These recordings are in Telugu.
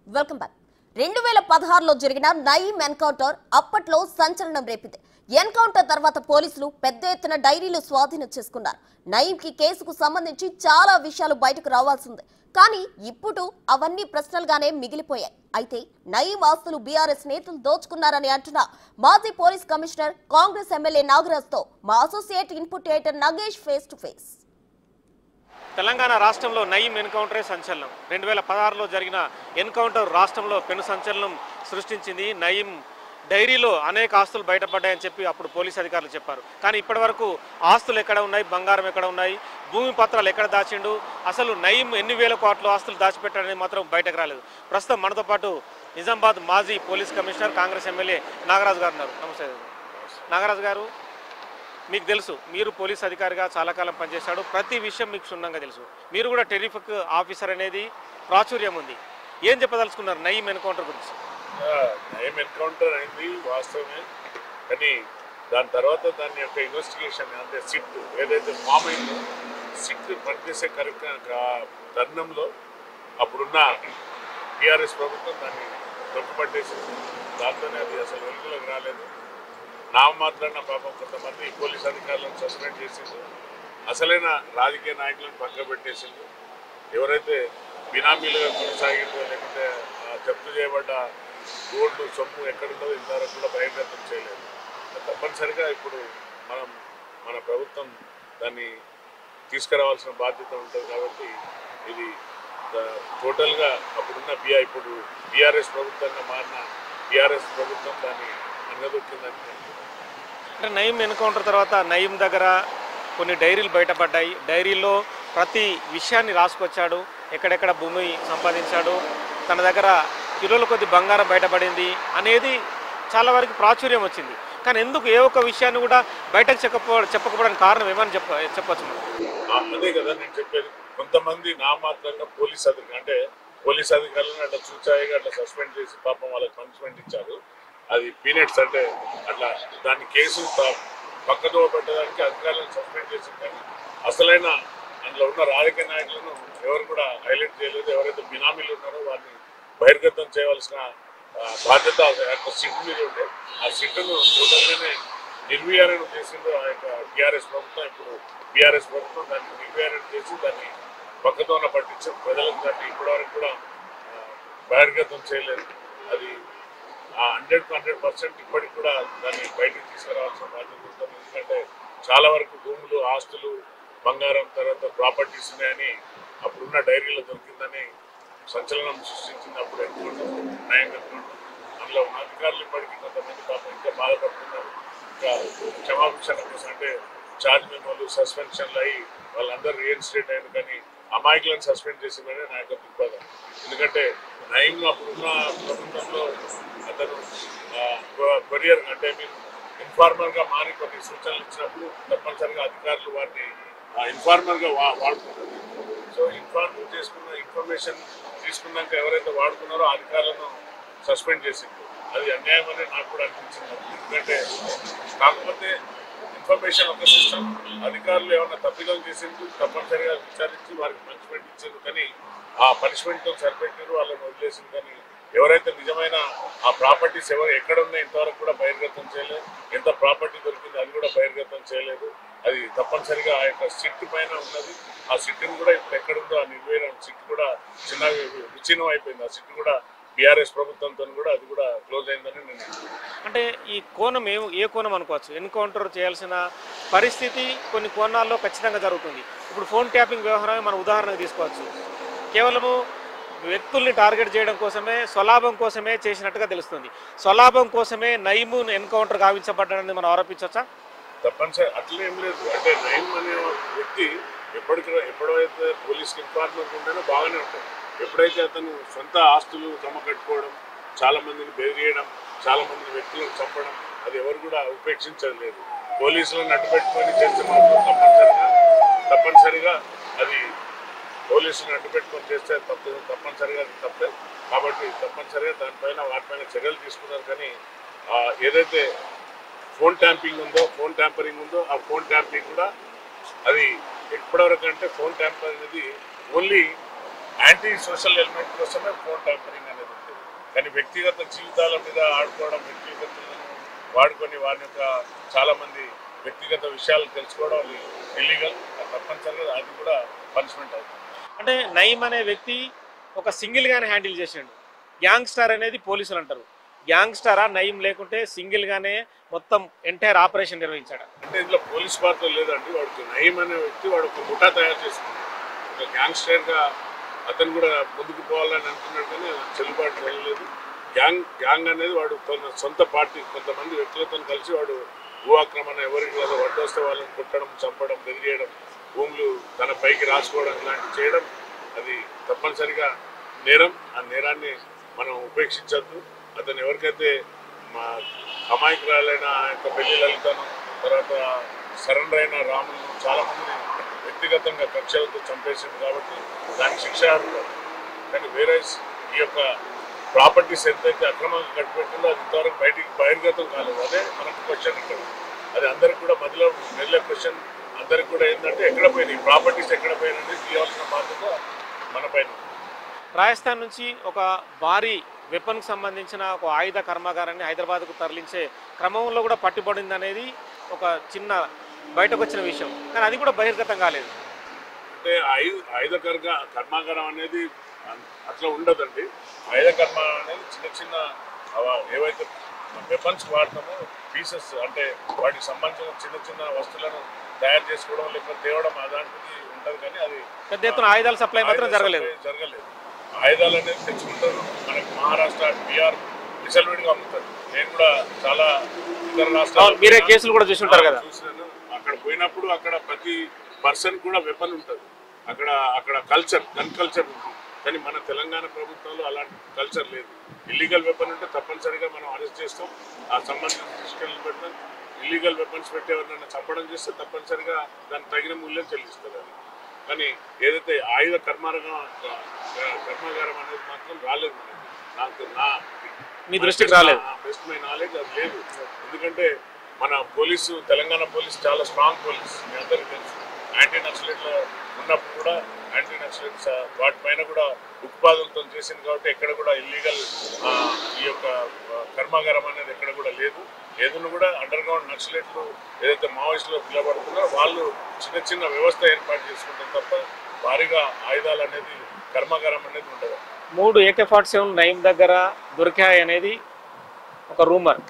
Welcome back. 2016లో జరిగిన నయీం ఎన్కౌంటర్ అప్పట్లో సంచలనం రేపింది. ఎన్కౌంటర్ తర్వాత పోలీసులు పెద్ద ఎత్తున డైరీలు స్వాధీనం చేసుకున్నారు. నయీంకి కేసుకు సంబంధించి చాలా విషయాలు బయటకు రావాల్సింది. కానీ ఇప్పుడు అవన్నీ ప్రశ్నలుగానే మిగిలిపోయాయి. అయితే నయీం ఆస్తులు బీఆర్ఎస్ నేతలు దోచుకున్నారని అంటున్న మాజీ పోలీస్ కమిషనర్ కాంగ్రెస్ ఎమ్మెల్యే నాగరాజ్తో మా associate input editor Nagesh face to face. Telangana రాష్ట్రంలో నయీం ఎన్కౌంటరే సంచలనం. 2016లో జరిగిన ఎన్కౌంటర్ రాష్ట్రంలో పెను సంచలనం సృష్టించింది. నయీం డైరీలో అనేక ఆస్తులు బయటపడ్డాయని చెప్పి అప్పుడు పోలీస్ అధికారులు చెప్పారు. కానీ ఇప్పటి వరకు ఆస్తులు ఎక్కడ ఉన్నాయి, బంగారం ఎక్కడ ఉన్నాయి, భూమి పత్రాలు ఎక్కడ దాచిండు, అసలు నయీం ఎన్ని వేల కోట్ల ఆస్తులు దాచిపెట్టాడని మాత్రం బయటకు రాలేదు. ప్రస్తుతం మనతో పాటు నిజామాబాద్ మాజీ police commissioner Congress MLA Nagaraju గారు ఉన్నారు. నమస్తే నాగరాజు గారు. మీకు తెలుసు, మీరు పోలీస్ అధికారిగా చాలా కాలం పనిచేశాడు. ప్రతి విషయం మీకు క్షుణ్ణంగా తెలుసు. మీరు కూడా టెరిఫిక్ ఆఫీసర్ అనేది ప్రాచుర్యం ఉంది. ఏం చెప్పదలుచుకున్నారు నయీం ఎన్కౌంటర్ గురించి? నయీం ఎన్కౌంటర్ అయింది వాస్తవమే, కానీ దాని తర్వాత దాని యొక్క ఇన్వెస్టిగేషన్ అంటే సిట్ ఏదైతే ఫామ్ అయిందో సిట్ పనిచేసే తరుణంలో అప్పుడున్న టీఆర్ఎస్ ప్రభుత్వం దాన్ని తొక్కుపట్టేసింది. దాంతోనే అది అసలు వెలుగులోకి రాలేదు. నామమాత్రాన పాపం కొంతమంది పోలీస్ అధికారులను సస్పెండ్ చేసిండు. అసలైన రాజకీయ నాయకులను పక్కన పెట్టేసిండు. ఎవరైతే బినామీలుగా కొనసాగిందో లేకుంటే జప్తు చేయబడ్డ గోల్డ్ సొమ్ము ఎక్కడుందో ఇంతవరకు కూడా బహిర్గతం చేయలేదు. తప్పనిసరిగా ఇప్పుడు మన ప్రభుత్వం దాన్ని తీసుకురావాల్సిన బాధ్యత ఉంటుంది. కాబట్టి ఇది టోటల్గా అప్పుడున్న ఇప్పుడు బీఆర్ఎస్ ప్రభుత్వంగా మారిన బీఆర్ఎస్ ప్రభుత్వం దాన్ని అంగదొక్కిందని. అంటే నయీం ఎన్కౌంటర్ తర్వాత నయీం దగ్గర కొన్ని డైరీలు బయటపడ్డాయి. డైరీలో ప్రతి విషయాన్ని రాసుకొచ్చాడు. ఎక్కడెక్కడ భూమి సంపాదించాడు, తన దగ్గర కిలోల కొద్ది బంగారం బయటపడింది అనేది చాలా వరకు ప్రాచుర్యం వచ్చింది. కానీ ఎందుకు ఏ ఒక్క విషయాన్ని కూడా బయటకు చెప్పకపోవడానికి కారణం ఏమని చెప్పచ్చు? అదే కదా నేను చెప్పేది. కొంతమంది నామాత్రంగా పోలీస్ అధికారులను అట్లా చూచాయిగా అట్లా సస్పెండ్ చేసి పాపం వాళ్ళకి పనిష్మెంట్ ఇచ్చారు. అది పీనట్స్ అంటే అట్లా దాని కేసు పక్కదో పెట్టడానికి అధికారులను సస్పెండ్ చేసింది. కానీ అసలైన అందులో ఉన్న రాజకీయ నాయకులను ఎవరు కూడా హైలైట్ చేయలేదు. ఎవరైతే బినామీలు ఉన్నారో వారిని బహిర్గతం చేయవలసిన బాధ్యత సిట్ మీద ఉండే. ఆ సిట్ను టోటల్గానే నిర్వీర్యం చేసిందో ఆ యొక్క టీఆర్ఎస్ ప్రభుత్వం. ఇప్పుడు బీఆర్ఎస్ ప్రభుత్వం దాన్ని నిర్వీర్యం చేసి దాన్ని పక్కదోన పట్టించి ప్రజలకు దాన్ని ఇప్పటివరకు కూడా బహిర్గతం చేయలేదు. అది 100% ఇప్పటికి కూడా దాన్ని బయటకు తీసుకురావాల్సిన బాధ్యత ఉంటుంది. ఎందుకంటే చాలా వరకు భూములు, ఆస్తులు, బంగారం, తర్వాత ప్రాపర్టీస్ ఉన్నాయని అప్పుడున్న డైరీలో దొరికిందని సంచలనం సృష్టించింది. అప్పుడు నయం ఎన్కౌంటర్ అందులో ఉన్న అధికారులు ఇప్పటికీ కొంతమంది పాపం ఇంకా బాధపడుతున్నారు. ఇంకా క్షమాభిక్షణ కోసం అంటే ఛార్జ్ మెమోలు, సస్పెన్షన్లు అయ్యి వాళ్ళందరూ రీఇన్స్టేట్ అయింది. కానీ అమాయకులను సస్పెండ్ చేసిందని నా యొక్క దృక్పథం. ఎందుకంటే నయీం అప్పుడున్న ప్రభుత్వంలో అతను కొరియర్ అంటే ఇన్ఫార్మర్గా మారి కొన్ని సూచనలు ఇచ్చినప్పుడు తప్పనిసరిగా అధికారులు వారిని ఇన్ఫార్మర్గా వాడుకుంటారు. సో ఇన్ఫర్మేషన్ తీసుకున్నాక ఎవరైతే వాడుకున్నారో ఆ అధికారులను సస్పెండ్ చేసింది. అది అన్యాయం అని నాకు కూడా అనిపించింది. ఎందుకంటే కాకపోతే ఇన్ఫర్మేషన్ ఒక సిస్టమ్, అధికారులు ఏమైనా తప్పిదం చేసింది తప్పనిసరిగా విచారించి వారికి పనిష్మెంట్ ఇచ్చింది. కానీ ఆ పనిష్మెంట్తో సరిపెట్టారు, వాళ్ళని వదిలేసింది. కానీ ఎవరైతే నిజమైన ఆ ప్రాపర్టీస్ ఎక్కడ ఉన్నాయి ఇంతవరకు కూడా బహిర్గతం చేయలేదు. ఎంత ప్రాపర్టీ దొరికింది అది కూడా బహిర్గతం చేయలేదు. అది తప్పనిసరిగా ఆ యొక్క సిట్ పైన ఉన్నది. ఆ సిట్ని కూడా ఇప్పుడు ఎక్కడుందో ఆ నిర్వీర్యం సిట్ కూడా చిన్నగా విచ్ఛిన్నం అయిపోయింది. ఆ సిట్ కూడా బీఆర్ఎస్ ప్రభుత్వంతో కూడా అది కూడా క్లోజ్ అయిందని నేను. అంటే ఈ కోణం ఏ కోణం అనుకోవచ్చు? ఎన్కౌంటర్ చేయాల్సిన పరిస్థితి కొన్ని కోణాల్లో ఖచ్చితంగా జరుగుతుంది. ఇప్పుడు ఫోన్ ట్యాపింగ్ వ్యవహారమే మనం ఉదాహరణకు తీసుకోవచ్చు. కేవలము వ్యక్తుల్ని టార్గెట్ చేయడం కోసమే, స్వలాభం కోసమే చేసినట్టుగా తెలుస్తుంది. స్వలాభం కోసమే నయీం ఎన్కౌంటర్ గావించబడ్డాడని మనం ఆరోపించవచ్చా? తప్పనిసరి అట్లే ఏం లేదు. అంటే నయీం అనే వ్యక్తి ఎప్పుడైతే పోలీస్కి ఇన్ఫార్మర్ ఉండేనో బాగానే ఉంటుంది. ఎప్పుడైతే అతను సొంత ఆస్తులు జమ కట్టుకోవడం, చాలా మందిని బెదిరియడం, చాలా మంది వ్యక్తులను చంపడం అది ఎవరు కూడా ఉపేక్షించలేదు. పోలీసులను అడ్డుపెట్టుకొని చేస్తే మాత్రం తప్పనిసరిగా అది పోలీసులను అడ్డుపెట్టుకొని చేస్తే తప్పనిసరిగా అది తప్పే. కాబట్టి తప్పనిసరిగా వాటిపైన చర్యలు తీసుకున్నారు. కానీ ఏదైతే ఫోన్ ట్యాంపరింగ్ ఉందో ఆ ఫోన్ ట్యాంపరింగ్ కూడా అది ఎప్పటివరకు అంటే ఫోన్ ట్యాంపర్ అనేది ఓన్లీ యాంటీ సోషల్ ఎలిమెంట్ కోసమే ఫోన్ ట్యాంపరింగ్ అనేది ఉంటుంది. కానీ వ్యక్తిగత జీవితాల మీద ఆడుకోవడం, వ్యక్తిగతలను వాడుకొని వారి యొక్క చాలామంది వ్యక్తిగత విషయాలు తెలుసుకోవడం అది ఇల్లీగల్. తప్పనిసరిగా అది కూడా పనిష్మెంట్ అవుతుంది. అంటే నయీం అనే వ్యక్తి ఒక సింగిల్గానే హ్యాండిల్ చేసిండు. గ్యాంగ్స్టర్ అనేది పోలీసులు అంటారు. గ్యాంగ్స్టరా నయీం లేకుంటే సింగిల్గానే మొత్తం ఎంటైర్ ఆపరేషన్ నిర్వహించాడు? అంటే ఇందులో పోలీస్ పాత్ర లేదండి. వాడికి నయీం అనే వ్యక్తి వాడు ఒక ముఠా తయారు చేసుకున్నాడు. ఒక గ్యాంగ్స్టర్గా అతను కూడా ముందుకు పోవాలని అనుకున్నాడు, కానీ చెల్లుబాటు చేయలేదు. గ్యాంగ్ అనేది వాడు తన సొంత పార్టీ కొంతమంది వ్యక్తులతో కలిసి వాడు భూఆక్రమణ ఎవరికి లేదా వడ్డొస్తే వాళ్ళని కొట్టడం, చంపడం, బెదిరియడం, భూములు తన పైకి రాసుకోవడం ఇలాంటివి చేయడం అది తప్పనిసరిగా నేరం. ఆ నేరాన్ని మనం ఉపేక్షించద్దు. అతను ఎవరికైతే మా అమాయకురాలైన యొక్క పెళ్లి లలితను, తర్వాత సరెండర్ అయిన రాములను చాలామందిని వ్యక్తిగతంగా కక్షలతో చంపేసింది కాబట్టి దానికి శిక్ష అర్హులు. కానీ వేరే ఈ యొక్క ప్రాపర్టీస్ ఎంతైతే అక్రమంగా కట్టిపెట్టిందో అది ఇంతవరకు బహిర్గతం కాలేదు. అదే మనకు క్వశ్చన్ ఇక్కడ. అది అందరికి కూడా మధ్యలో మెల్లే క్వశ్చన్ అందరికి కూడా ఏంటంటే ఎక్కడ పోయినాయి ప్రాపర్టీస్, ఎక్కడ పోయినాయి తీయాల్సిన బాధ్యత మన పైన. రాజస్థాన్ నుంచి ఒక భారీ వెపన్కి సంబంధించిన ఒక ఆయుధ కర్మాగారాన్ని హైదరాబాద్కు తరలించే క్రమంలో కూడా పట్టుబడింది అనేది ఒక చిన్న బయటకు వచ్చిన విషయం. కానీ అది కూడా బహిర్గతం కాలేదు. అంటే ఆయుధ కర్మాగారం అనేది అట్లా ఉండదండి. ఆయుధ కర్మాగారం అనేది చిన్న చిన్న ఏవైతే వెపన్స్ వాడతామో పీసెస్, అంటే వాటికి సంబంధించిన చిన్న చిన్న వస్తువులను తయారు చేసుకోవడం లేకపోతే తేవడం అలాంటిది ఉంటుంది. కానీ అది పెద్ద ఎత్తున ఆయుధాల సప్లై మాత్రం జరగలేదు. ఆయుధాలు అనేది తెచ్చుకుంటారు. మనకి మహారాష్ట్ర, బీహార్ విసల్విడిగా అమ్ముతారు. నేను కూడా చాలా ఇతర రాష్ట్రాలు మీరే కేసులు కూడా చూసి ఉంటారు కదా, చూసినాను. అక్కడ పోయినప్పుడు అక్కడ ప్రతి పర్సన్ కూడా వెపన్ ఉంటుంది. అక్కడ కల్చర్, గన్ కల్చర్ ఉంటుంది. కానీ మన తెలంగాణ ప్రభుత్వంలో అలాంటి కల్చర్ లేదు. ఇల్లీగల్ వెపన్ ఉంటే తప్పనిసరిగా మనం అరెస్ట్ చేస్తాం. ఆ సంబంధించిన తీసుకెళ్ళి పెట్టడం, ఇల్లీగల్ వెపన్స్ పెట్టి ఎవరినైనా చంపడం చేస్తే తప్పనిసరిగా దానికి తగిన మూల్యం చెల్లిస్తుంది. అది కానీ ఏదైతే ఆయుధ కర్మాగారం అనేది మాత్రం రాలేదు మనకి. మీ దృష్టికి రాలేదు. బెస్ట్ మై నాలెడ్జ్ అది లేదు. ఎందుకంటే మన పోలీసు, తెలంగాణ పోలీసు చాలా స్ట్రాంగ్ పోలీస్. మీ అందరికీ తెలుసు. యాంటీ నక్సలైట్లో ఉన్నప్పుడు కూడా యాంటీ నక్సలైట్స్ వాటిపైన కూడా ఉత్పాదనతో చేసింది కాబట్టి ఎక్కడ కూడా ఇల్లీగల్ ఈ యొక్క కర్మాగారం అనేది ఎక్కడ కూడా లేదు. ఏదైనా కూడా అండర్ గ్రౌండ్ నక్సలైట్లు ఏదైతే మావోయిస్టులో పిలబడుతున్నారో వాళ్ళు చిన్న చిన్న వ్యవస్థ ఏర్పాటు చేసుకుంటారు తప్ప భారీగా ఆయుధాలు అనేది కర్మాగారం అనేది ఉండదు. 3 AK-47 నయీం దగ్గర దొరికాయి అనేది ఒక రూమర్.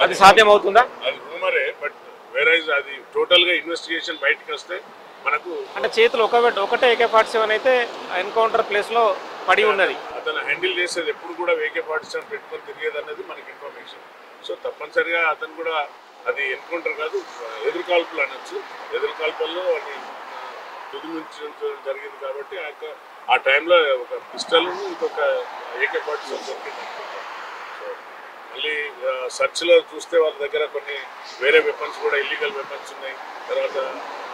అది సాధ్యం అవుతుందా? అది రూమరే. బట్ వేరైజ్ అది టోటల్ గా ఇన్వెస్టిగేషన్ బయటకు వస్తే మనకు అంటే చేతులు ఒకటే AK-47 అయితే ఎన్కౌంటర్ ప్లేస్ లో పడి ఉన్నది. అతను హ్యాండిల్ చేసేది ఎప్పుడు కూడా AK-47 పెట్టుకొని తిరిగేది అనేది మనకి ఇన్ఫర్మేషన్. సో తప్పనిసరిగా అతను కూడా అది ఎన్కౌంటర్ కాదు, ఎదురుకాల్పులు అనొచ్చు. ఎదురుకాల్పుల్లో అది తుదిమించడం జరిగింది కాబట్టి ఆ టైంలో ఒక పిస్టల్ ఇంకొక AK-47 దొరికింది. సో మళ్ళీ సర్చ్లో చూస్తే వాళ్ళ దగ్గర కొన్ని వేరే వెపన్స్ కూడా ఇల్లీగల్ వెపన్స్ ఉన్నాయి. తర్వాత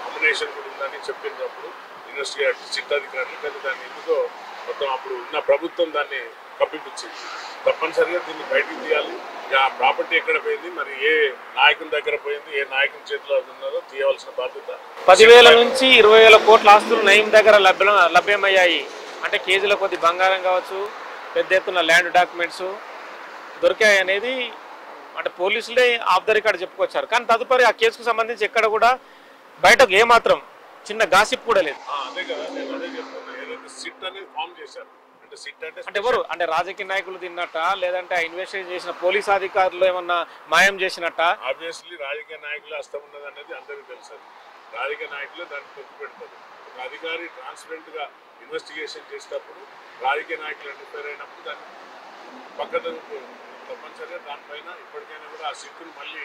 అమ్యునేషన్ కూడా ఉందని చెప్పినప్పుడు ఇన్వెస్టిగేట్ సిట్ అధికారులు, కానీ దాన్ని ఎందుకో మొత్తం అప్పుడు ఉన్న ప్రభుత్వం దాన్ని కప్పిపుచ్చింది. తప్పనిసరిగా దీన్ని బయటకు తీయాలి. ఆ ప్రాపర్టీ ఎక్కడ పోయింది, మరి ఏ నాయకుని దగ్గర పోయింది, ఏ నాయకుని చేతిలో ఉన్నదో తీయవలసిన బాధ్యత. 10,000 నుంచి 20,000 కోట్ల ఆస్తులు నయీం దగ్గర లభ్యమయ్యాయి. అంటే కేజీల కొద్ది బంగారం కావచ్చు, పెద్ద ఎత్తున ల్యాండ్ డాక్యుమెంట్స్ దొరికాయి అనేది అంటే పోలీసులే ఆఫ్ ద రికార్డ్ చెప్పుకొచ్చారు. కానీ తదుపరి ఆ కేసుకు సంబంధించి ఎక్కడ కూడా బయటకు ఏమాత్రం చిన్న గాసిప్ కూడా లేదు. అదే కదా నేను అదే చెప్తున్నా. ఏదైతే సిట్ అనేది ఫామ్ చేశారు అంటే సిట్ అంటే ఎవరు అంటే రాజకీయ నాయకులు తిన్నట్ట, లేదంటే ఇన్వెస్టిగేషన్ చేసిన పోలీస్ అధికారులు ఏమన్నా మాయం చేసినట్ట? ఆబ్వియస్లీ రాజకీయ నాయకులు హస్తం ఉన్నది అనేది అందరికీ తెలుసు. రాజకీయ నాయకులు దాన్ని తొక్కి పెడతారు. ఒక అధికారి ట్రాన్స్పరెంట్ గా ఇన్వెస్టిగేషన్ చేసేటప్పుడు రాజకీయ నాయకులు ఇంటర్ఫేర్ అయినప్పుడు దాన్ని పక్కన తప్పనిసరిగా దానిపైన ఇప్పటికైనా కూడా ఆ సిట్టును మళ్ళీ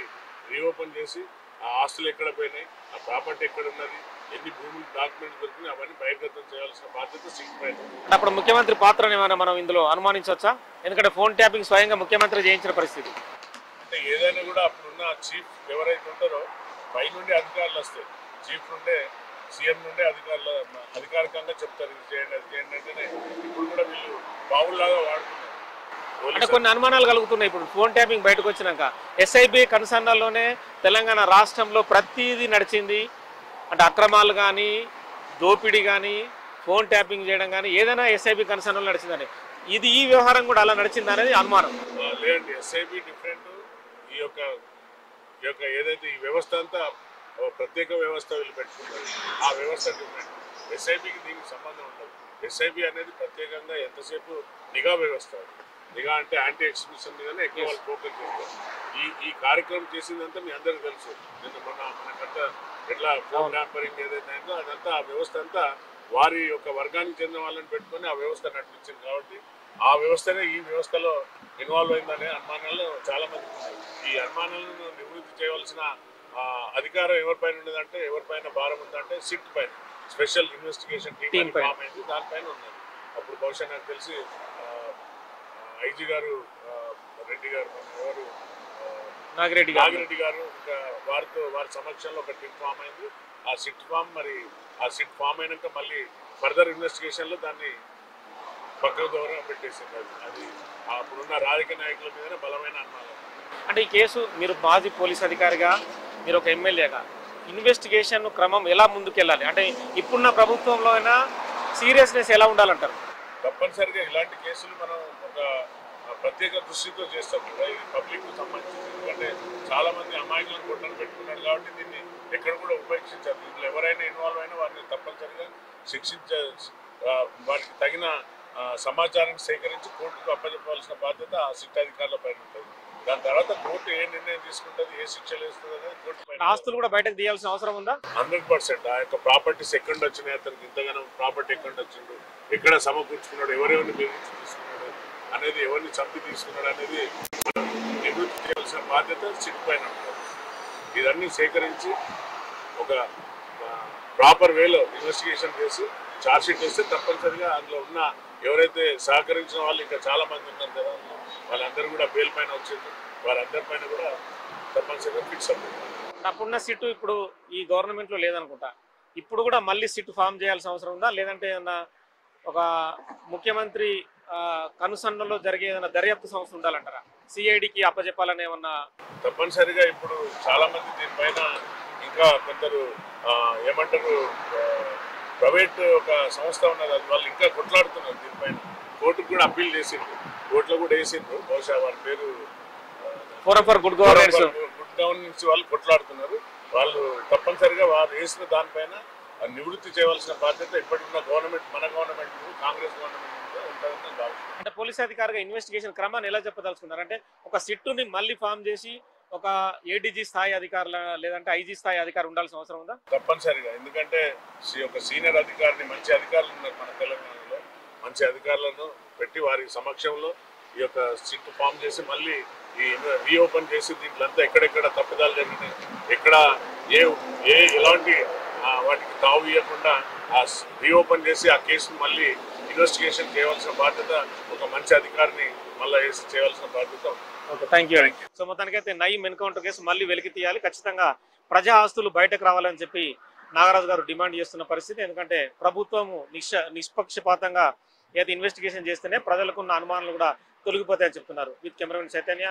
రీఓపెన్ చేసి ఆ ఆస్తులు ఎక్కడ పోయినాయి, ఆ ప్రాపర్టీ ఎక్కడ ఉన్నది, ఎన్ని భూములు డాక్యుమెంట్స్ దొరికినాయి అవన్నీ బహిర్గతం చేయాల్సిన బాధ్యత సిట్ పైన. అప్పుడు ముఖ్యమంత్రి పాత్రని ఏమైనా మనం ఇందులో అనుమానించవచ్చా? ఎందుకంటే ఫోన్ ట్యాపింగ్ స్వయంగా ముఖ్యమంత్రి చేయించిన పరిస్థితి. అంటే ఏదైనా కూడా అప్పుడున్న చీఫ్ ఎవరైతే ఉంటారో పై నుండి అధికారులు వస్తాయి. చీఫ్ నుండే సీఎం నుండే అధికారికంగా చెప్తారు ఇది చేయండి అది చేయండి అంటేనే ఇప్పుడు కూడా వీళ్ళు బావుల్లాగా వాడుతున్నారు. అంటే కొన్ని అనుమానాలు కలుగుతున్నాయి. ఇప్పుడు ఫోన్ ట్యాపింగ్ బయటకు వచ్చినాక SIB కన్సర్న్లోనే తెలంగాణ రాష్ట్రంలో ప్రతిదీ నడిచింది. అంటే అక్రమాలు కానీ, దోపిడీ కానీ, ఫోన్ ట్యాపింగ్ చేయడం కానీ ఏదైనా ఎస్ఐబి కన్సర్న్ నడిచిందని ఈ వ్యవహారం కూడా అలా నడిచింది అనేది అనుమానం. లేదండి, ఎస్ఐబి డిఫరెంట్. ఈ యొక్క ఏదైతే ఈ వ్యవస్థ అంతా ప్రత్యేక వ్యవస్థ వీళ్ళు పెట్టుకున్నారు, ఆ వ్యవస్థ డిఫరెంట్. ఎస్ఐబికి దీనికి సంబంధం ఉండదు. ఎస్ఐబి అనేది ప్రత్యేకంగా ఎంతసేపు నిఘా వ్యవస్థ. నిఘా అంటే యాంటీ ఎక్స్ట్రీమిజం మీదనే ఎక్కువ వాళ్ళు ఫోకస్ చేస్తారు. ఈ కార్యక్రమం చేసిందంతా మీ అందరికీ తెలుసు. నిన్న మనకంతా ఎట్లా ఫోన్ ట్యాంపరింగ్ ఏదైతే అయిందో అదంతా ఆ వ్యవస్థ అంతా వారి యొక్క వర్గానికి చెందిన వాళ్ళని పెట్టుకొని ఆ వ్యవస్థ నడిపించింది. కాబట్టి ఆ వ్యవస్థనే ఈ వ్యవస్థలో ఇన్వాల్వ్ అయిందనే అనుమానాలు చాలా మంది ఉన్నాయి. ఈ అనుమానాలను నివృత్తి చేయవలసిన అధికారం ఎవరిపైన ఉండదంటే, ఎవరిపైన భారం ఉందంటే సిట్ పైన, స్పెషల్ ఇన్వెస్టిగేషన్ టీమ్ ఫామ్ అయింది, దానిపైన ఉన్నది. అప్పుడు బహుశా నాకు తెలిసి ఐజీ గారు రెడ్డి గారు ఎవరు నాగిరెడ్డి గారు ఇంకా వారి సమక్షంలో ఒక టీమ్ ఫామ్ అయింది. ఆ సిట్ ఫామ్ అయినాక మళ్ళీ ఫర్దర్ ఇన్వెస్టిగేషన్లో దాన్ని పక్కకు దూరం పెట్టేసింది. అది అప్పుడున్న రాజకీయ నాయకుల మీదనే బలమైన అనుమానం. అంటే ఈ కేసు మీరు మాజీ పోలీస్ అధికారిగా, మీరు ఒక ఎమ్మెల్యేగా ఇన్వెస్టిగేషన్ క్రమం ఎలా ముందుకెళ్ళాలి అంటే ఇప్పుడున్న ప్రభుత్వంలో అయినా సీరియస్నెస్ ఎలా ఉండాలంటారు? తప్పనిసరిగా ఇలాంటి కేసులు మనం ఒక ప్రత్యేక దృష్టితో చేస్తాం. ఇది పబ్లిక్ సంబంధించింది. ఎందుకంటే చాలా మంది అమాయకులను కొట్టని పెట్టుకున్నారు కాబట్టి దీన్ని ఎక్కడ కూడా ఉపేక్షించారు. దీంట్లో ఎవరైనా ఇన్వాల్వ్ అయినా వారిని తప్పనిసరిగా వారికి తగిన సమాచారాన్ని సేకరించి కోర్టుకు అప్పచెప్పవలసిన బాధ్యత ఆ సిట్ అధికారుల పైన ఉంటుంది. దాని తర్వాత కోర్టు ఏ నిర్ణయం తీసుకుంటుంది, ఏ శిక్షలు వేస్తుంది అనేది కోర్టు పైన. ఆస్తులు కూడా బయటకు తీయాల్సిన అవసరం ఉందా? 100%. ఆ యొక్క ప్రాపర్టీస్ ఎక్కడ వచ్చినాయి, అతనికి ఇంతగానో ప్రాపర్టీ ఎక్కడ వచ్చిండు, ఎక్కడ సమకూర్చుకున్నాడు, ఎవరెవరిని నిర్మించి తీసుకున్నాడు అనేది, ఎవరిని చంపి తీసుకున్నాడు అనేది మనం నివృత్తి చేయాల్సిన బాధ్యత సిట్ పైన ఉంటుంది. ఇదన్నీ సేకరించి ఒక ప్రాపర్ వేలో ఇన్వెస్టిగేషన్ చేసి ఛార్జ్షీట్ వేస్తే తప్పనిసరిగా అందులో ఉన్న ఎవరైతే సహకరించిన వాళ్ళు ఇంకా చాలా మంది ఉన్నారు కదా, వాళ్ళందరూ కూడా బెయిల్ పైన వచ్చింది. వారందరి పైన కూడా తప్పనిసరిగా ఫిక్స్ అవుతుంది. నాకున్న సిట్టు ఇప్పుడు ఈ గవర్నమెంట్లో లేదనుకుంటా. ఇప్పుడు కూడా మళ్ళీ సిట్ ఫామ్ చేయాల్సిన అవసరం ఉందా, లేదంటే ఏదన్నా ఒక ముఖ్యమంత్రి కనుసన్నలో జరిగే ఏదైనా దర్యాప్తు సంస్థ ఉండాలంటారా? సిఐడికి అప్పచెప్పాలని ఏమన్నా? తప్పనిసరిగా ఇప్పుడు చాలా మంది దీనిపైన ఇంకా కొందరు ఏమంటారు ప్రైవేట్ ఒక సంస్థ ఉన్నది, అది వాళ్ళు ఇంకా కొట్లాడుతున్నారు దీనిపైన. కోర్టుకు కూడా అప్పీల్ చేసిండ్రు, కోర్టులో కూడా వేసిండ్రు. బహుశా వారి పేరు గుడ్ గవర్నెన్స్ వాళ్ళు కొట్లాడుతున్నారు. వాళ్ళు తప్పనిసరిగా వారు వేసిన దానిపైన నివృత్తి చేయవలసిన బాధ్యత ఇప్పటికున్న గవర్నమెంట్, మన గవర్నమెంట్, కాంగ్రెస్ గవర్నమెంట్ ఉంటుందని భావిస్తున్నాను. అంటే పోలీస్ అధికారిగా ఇన్వెస్టిగేషన్ క్రమాన్ని ఎలా చెప్పదలుచుకున్నారు? అంటే ఒక సిట్టుని మళ్ళీ ఫామ్ చేసి ఒక ఏడీజీ స్థాయి అధికారుల లేదంటే ఐజీ స్థాయి అధికారి ఉండాల్సిన అవసరం ఉందా? తప్పనిసరిగా. ఎందుకంటే ఒక సీనియర్ అధికారిని, మంచి అధికారులు ఉన్నారు మన తెలంగాణలో, మంచి అధికారులను పెట్టి వారి సమక్షంలో ఈ యొక్క సిట్ ఫామ్ చేసి మళ్ళీ ఈ రీఓపెన్ చేసి దీంట్లో అంతా ఎక్కడెక్కడ తప్పిదాలు జరిగినాయి, ఎక్కడ ఎలాంటి వాటికి తావు ఇవ్వకుండా రీఓపెన్ చేసి ఆ కేసును మళ్ళీ ఇన్వెస్టిగేషన్ చేయవలసిన బాధ్యత ఒక మంచి అధికారిని మళ్ళీ వేసి చేయవలసిన బాధ్యత ఉంది. Okay, thank you. సో మొత్తానికైతే నయీం ఎన్కౌంటర్ కేసు మళ్ళీ వెలికి తీయాలి, ఖచ్చితంగా ప్రజా ఆస్తులు బయటకు రావాలని చెప్పి నాగరాజు గారు డిమాండ్ చేస్తున్న పరిస్థితి. ఎందుకంటే ప్రభుత్వము నిష్పక్షపాతంగా ఏది ఇన్వెస్టిగేషన్ చేస్తేనే ప్రజలకు ఉన్న అనుమానాలు కూడా తొలగిపోతాయని చెప్తున్నారు. With cameraman Chaitanya.